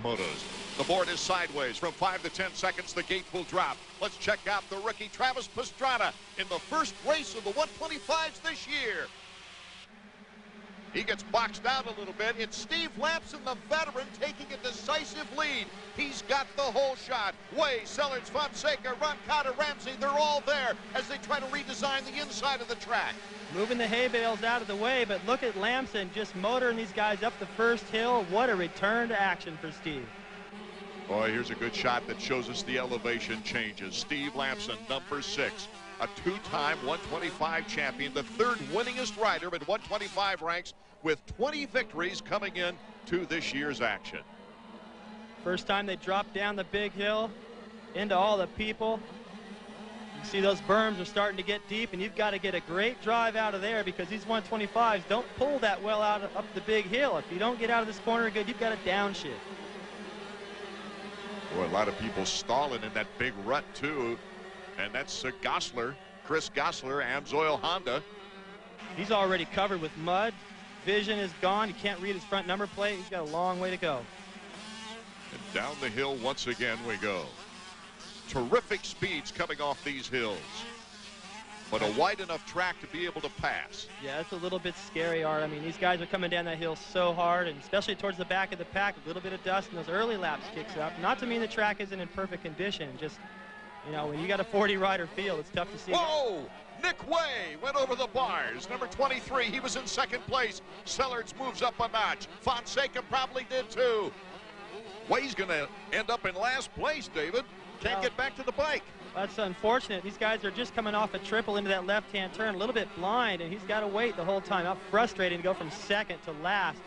Motos. The board is sideways. From 5 to 10 seconds, the gate will drop. Let's check out the rookie Travis Pastrana in the first race of the 125s this year. He gets boxed out a little bit. It's Steve Lampson, the veteran, taking a decisive lead. He's got the whole shot. Way, Sellers, Fonseca, Roncada, Ramsey, they're all there as they try to redesign the inside of the track. Moving the hay bales out of the way, but look at Lampson just motoring these guys up the first hill. What a return to action for Steve. Boy, here's a good shot that shows us the elevation changes. Steve Lampson, number 6. A two-time 125 champion, the third winningest rider in 125 ranks with 20 victories coming in to this year's action. First time they dropped down the big hill into all the people. You see those berms are starting to get deep, and you've got to get a great drive out of there because these 125s don't pull that well out up the big hill. If you don't get out of this corner good, you've got to downshift. Boy, a lot of people stalling in that big rut too. And that's Gosler, Chris Gosler, Amsoil Honda. He's already covered with mud. Vision is gone. You can't read his front number plate. He's got a long way to go. And down the hill once again we go. Terrific speeds coming off these hills. But a wide enough track to be able to pass. Yeah, it's a little bit scary, Art. I mean, these guys are coming down that hill so hard, and especially towards the back of the pack, a little bit of dust in those early laps kicks up. Not to mean the track isn't in perfect condition, just, you know, when you got a 40-rider field, it's tough to see. Whoa! Nick Way went over the bars. Number 23, he was in second place. Sellers moves up a notch. Fonseca probably did too. Way's going to end up in last place, David. Can't get back to the bike. That's unfortunate. These guys are just coming off a triple into that left-hand turn, a little bit blind, and he's got to wait the whole time. How frustrating to go from second to last.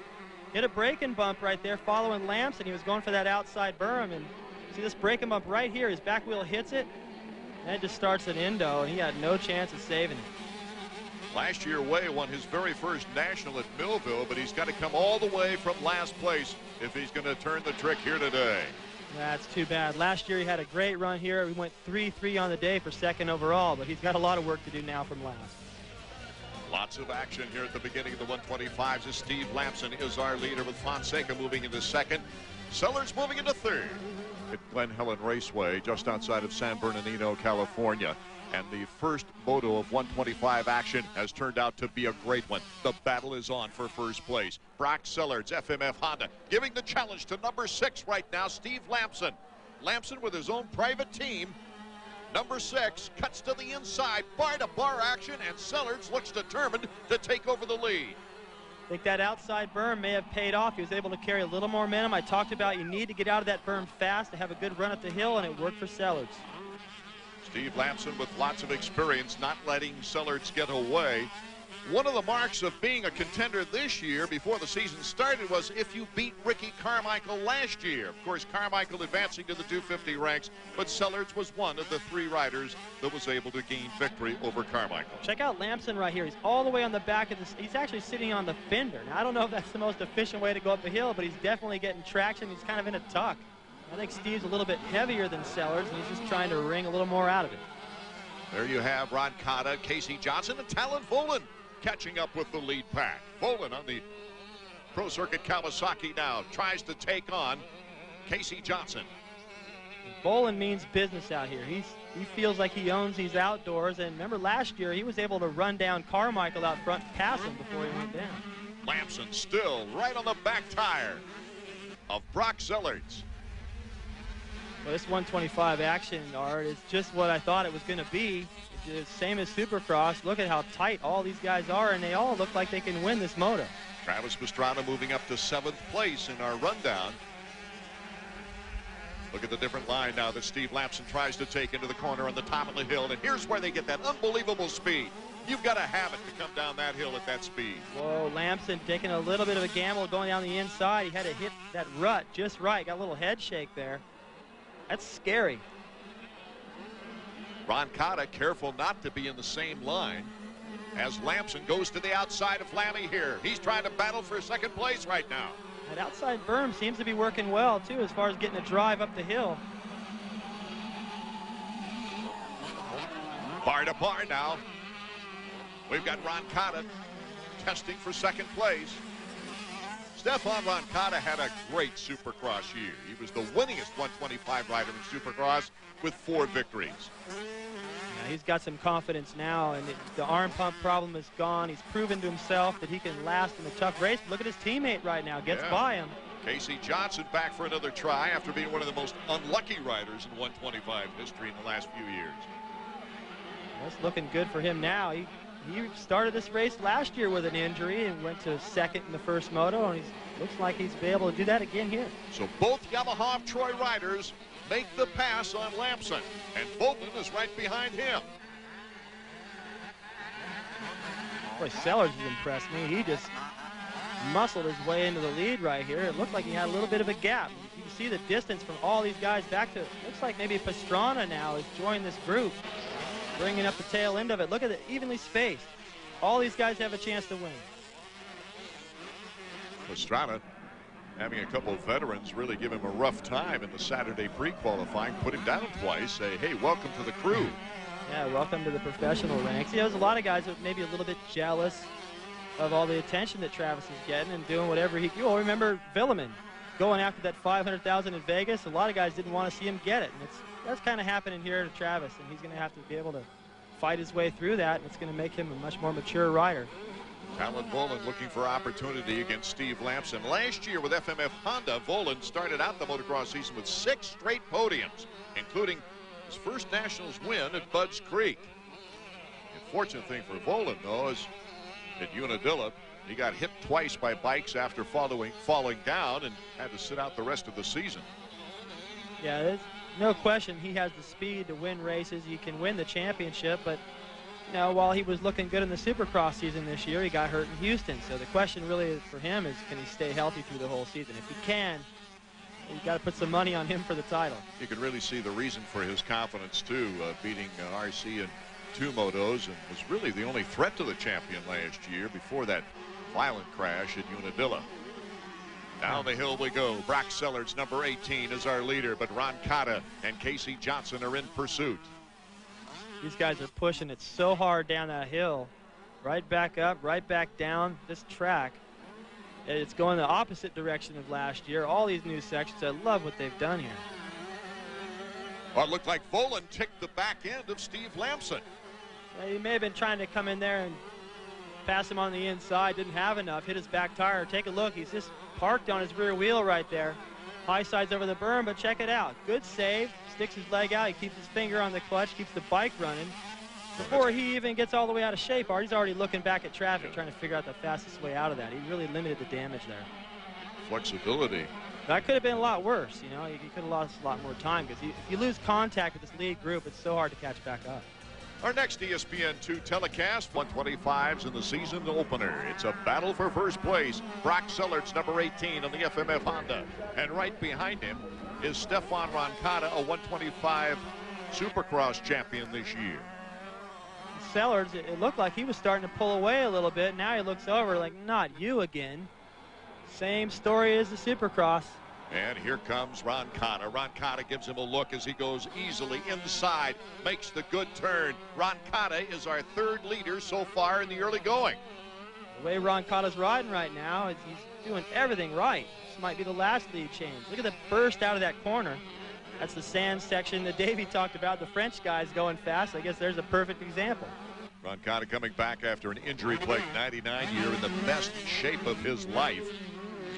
Hit a braking bump right there following Lampson. He was going for that outside berm, and see this braking bump right here. His back wheel hits it, and it just starts an endo, and he had no chance of saving it. Last year, Way won his very first national at Millville, but he's got to come all the way from last place if he's going to turn the trick here today. That's too bad. Last year he had a great run here. We went 3-3 on the day for second overall, but he's got a lot of work to do now from last. Lots of action here at the beginning of the 125s as Steve Lampson is our leader with Fonseca moving into second. Sellers moving into third. At Glen Helen Raceway just outside of San Bernardino, California. And the first Moto of 125 action has turned out to be a great one. The battle is on for first place. Brock Sellers, FMF Honda, giving the challenge to number 6 right now, Steve Lampson. Lampson with his own private team. Number 6 cuts to the inside, bar-to-bar action, and Sellers looks determined to take over the lead. I think that outside berm may have paid off. He was able to carry a little more momentum. I talked about you need to get out of that berm fast to have a good run up the hill, and it worked for Sellers. Steve Lampson with lots of experience, not letting Sellers get away. One of the marks of being a contender this year before the season started was if you beat Ricky Carmichael last year. Of course, Carmichael advancing to the 250 ranks, but Sellers was one of the 3 riders that was able to gain victory over Carmichael. Check out Lampson right here. He's all the way on the back of this. He's actually sitting on the fender. Now, I don't know if that's the most efficient way to go up a hill, but he's definitely getting traction. He's kind of in a tuck. I think Steve's a little bit heavier than Sellers, and he's just trying to wring a little more out of it. There you have Roncada, Casey Johnson, and Talon Volan catching up with the lead pack. Volan on the Pro Circuit Kawasaki now tries to take on Casey Johnson. Volan means business out here. He feels like he owns these outdoors, and remember last year he was able to run down Carmichael out front, pass him before he went down. Lampson still right on the back tire of Brock Sellers. Well, this 125 action, Art, is just what I thought it was going to be. It's the same as Supercross. Look at how tight all these guys are, and they all look like they can win this moto. Travis Pastrana moving up to 7th place in our rundown. Look at the different line now that Steve Lampson tries to take into the corner on the top of the hill, and here's where they get that unbelievable speed. You've got to have it to come down that hill at that speed. Whoa, Lampson taking a little bit of a gamble going down the inside. He had to hit that rut just right. Got a little head shake there. That's scary. Roncada careful not to be in the same line as Lampson goes to the outside of Lammy here. He's trying to battle for second place right now. That outside berm seems to be working well, too, as far as getting a drive up the hill. Bar to bar now. We've got Roncada testing for second place. Stefan Roncada had a great Supercross year. He was the winningest 125 rider in Supercross with 4 victories. Yeah, he's got some confidence now, and the arm pump problem is gone. He's proven to himself that he can last in a tough race. Look at his teammate right now, gets by him. Casey Johnson back for another try after being one of the most unlucky riders in 125 history in the last few years. That's looking good for him now. He started this race last year with an injury and went to second in the first moto, and looks like he's be able to do that again here. So both Yamaha of Troy riders make the pass on Lampson, and Bolton is right behind him. Boy, Sellers has impressed me. He just muscled his way into the lead right here. It looked like he had a little bit of a gap. You can see the distance from all these guys back to, looks like maybe Pastrana now has joined this group, bringing up the tail end of it. Look at it, evenly spaced. All these guys have a chance to win. Pastrana having a couple of veterans really give him a rough time in the Saturday pre-qualifying, put him down twice, say, hey, welcome to the crew. Yeah, welcome to the professional ranks. You know, there's a lot of guys that maybe a little bit jealous of all the attention that Travis is getting and doing whatever he can. Oh, remember Villeman going after that $500,000 in Vegas? A lot of guys didn't want to see him get it. And that's kind of happening here to Travis, and he's going to have to be able to fight his way through that, and it's going to make him a much more mature rider. Alan Volan looking for opportunity against Steve Lampson. Last year with FMF Honda, Volan started out the motocross season with 6 straight podiums, including his first Nationals win at Budds Creek. The unfortunate thing for Volan, though, is at Unadilla, he got hit twice by bikes after falling down and had to sit out the rest of the season. Yeah, there's no question he has the speed to win races. He can win the championship, but you know, while he was looking good in the Supercross season this year, he got hurt in Houston. So the question really for him is, can he stay healthy through the whole season? If he can, you got to put some money on him for the title. You can really see the reason for his confidence too, beating RC in 2 motos, and was really the only threat to the champion last year before that violent crash at Unadilla. Down the hill we go. Brock Sellards, number 18, is our leader, but Roncada and Casey Johnson are in pursuit. These guys are pushing it so hard down that hill, right back up, right back down this track. It's going the opposite direction of last year. All these new sections, I love what they've done here. Well, it looked like Volan ticked the back end of Steve Lampson. He may have been trying to come in there and pass him on the inside, didn't have enough, hit his back tire. Take a look, he's just parked on his rear wheel right there. High sides over the berm, but check it out. Good save, sticks his leg out, he keeps his finger on the clutch, keeps the bike running. Before he even gets all the way out of shape, he's already looking back at traffic, trying to figure out the fastest way out of that. He really limited the damage there. Flexibility. That could have been a lot worse, you know. He could have lost a lot more time, because if you lose contact with this lead group, it's so hard to catch back up. Our next ESPN2 telecast, 125s in the season opener. It's a battle for first place. Brock Sellards, number 18 on the FMF Honda. And right behind him is Stefan Roncada, a 125 Supercross champion this year. Sellards, it looked like he was starting to pull away a little bit. Now he looks over like, not you again. Same story as the Supercross. And here comes Roncada. Roncada gives him a look as he goes easily inside, makes the good turn. Roncada is our 3rd leader so far in the early going. The way Roncada's riding right now, he's doing everything right. This might be the last lead change. Look at the burst out of that corner. That's the sand section that Davey talked about, the French guys going fast. I guess there's a perfect example. Roncada coming back after an injury-plagued 99 year in the best shape of his life.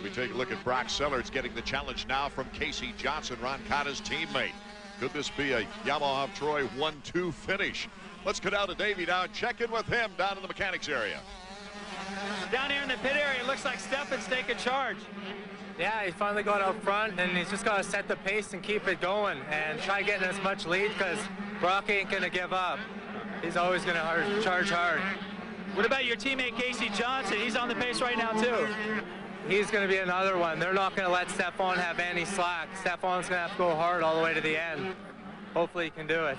We take a look at Brock Sellards getting the challenge now from Casey Johnson, Roncada's teammate. Could this be a Yamaha of Troy 1-2 finish? Let's go down to Davey now and check in with him down in the mechanics area. Down here in the pit area, it looks like Stefan's taking charge. Yeah, he's finally got out front, and he's just got to set the pace and keep it going and try getting as much lead, because Brock ain't going to give up. He's always going to charge hard. What about your teammate Casey Johnson? He's on the pace right now too. He's going to be another one. They're not going to let Stefan have any slack. Stefan's going to have to go hard all the way to the end. Hopefully he can do it.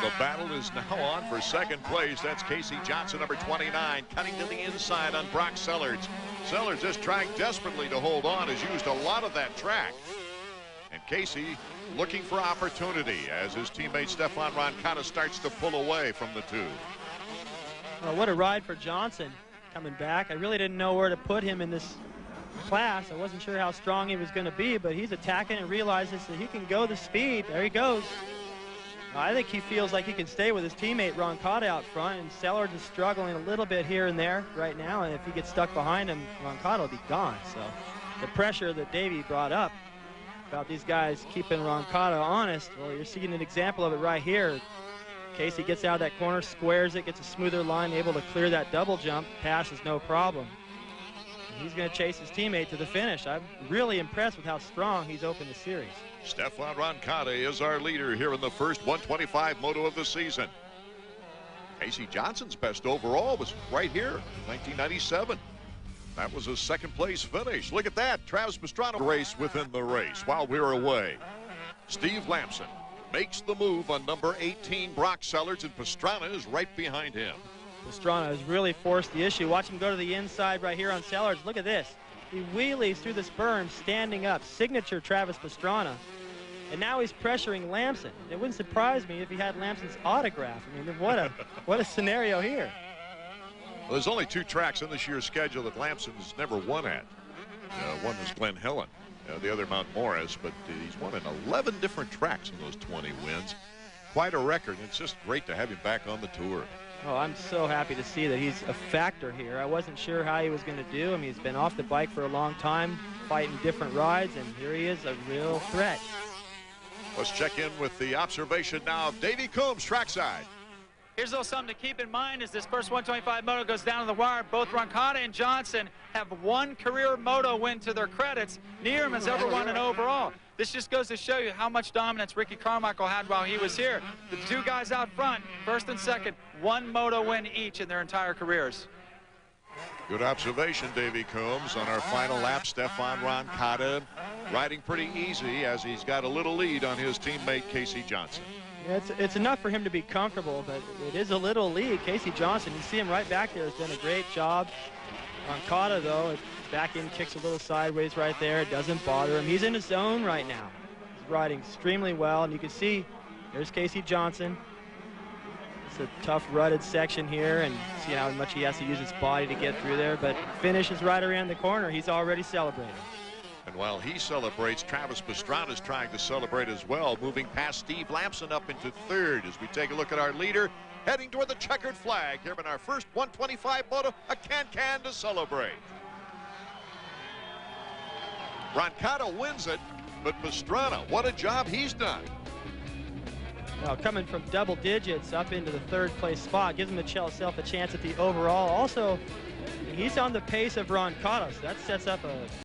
The battle is now on for 2nd place. That's Casey Johnson, number 29, cutting to the inside on Brock Sellards. Sellards just trying desperately to hold on, has used a lot of that track. And Casey looking for opportunity as his teammate Stefan Roncada starts to pull away from the 2. Well, what a ride for Johnson coming back. I really didn't know where to put him in this class. I wasn't sure how strong he was going to be, but he's attacking and realizes that he can go the speed. There he goes. I think he feels like he can stay with his teammate Roncada out front, and Sellers is struggling a little bit here and there right now, and if he gets stuck behind him, Roncada will be gone. So the pressure that Davey brought up about these guys keeping Roncada honest, well, you're seeing an example of it right here. Casey gets out of that corner, squares it, gets a smoother line, able to clear that double jump, passes no problem. And he's going to chase his teammate to the finish. I'm really impressed with how strong he's opened the series. Stefan Roncada is our leader here in the first 125 Moto of the season. Casey Johnson's best overall was right here, 1997. That was his second place finish. Look at that. Travis Pastrana race within the race while we were away. Steve Lamson makes the move on number 18, Brock Sellers, and Pastrana is right behind him. Pastrana has really forced the issue. Watch him go to the inside right here on Sellers. Look at this. He wheelies through this berm, standing up. Signature Travis Pastrana. And now he's pressuring Lamson. It wouldn't surprise me if he had Lamson's autograph. I mean, what a scenario here. Well, there's only 2 tracks in this year's schedule that Lamson's never won at. One was Glen, Helen. The other Mount Morris, but he's won in 11 different tracks in those 20 wins. Quite a record. It's just great to have him back on the tour. Oh, I'm so happy to see that he's a factor here. I wasn't sure how he was going to do. I mean, he's been off the bike for a long time, fighting different rides, and here he is, a real threat. Let's check in with the observation now of Davey Coombs, trackside. Here's a little something to keep in mind as this first 125 Moto goes down to the wire. Both Roncada and Johnson have one career Moto win to their credits. Neither of them has ever won an overall. This just goes to show you how much dominance Ricky Carmichael had while he was here. The 2 guys out front, first and second, one Moto win each in their entire careers. Good observation, Davey Coombs. On our final lap, Stefan Roncada riding pretty easy as he's got a little lead on his teammate Casey Johnson. Yeah, it's enough for him to be comfortable, but it is a little lead. Casey Johnson, you see him right back there, has done a great job. Roncada, though, back in, kicks a little sideways right there. It doesn't bother him. He's in his zone right now. He's riding extremely well, and you can see there's Casey Johnson. It's a tough rutted section here, and see how much he has to use his body to get through there, but finish is right around the corner. He's already celebrating. And while he celebrates, Travis Pastrana is trying to celebrate as well, moving past Steve Lamson up into 3rd as we take a look at our leader, heading toward the checkered flag here in our first 125 Moto, a can to celebrate. Roncada wins it, but Pastrana, what a job he's done. Well, coming from double digits up into the 3rd place spot gives him himself a chance at the overall. Also, he's on the pace of Roncada, so that sets up a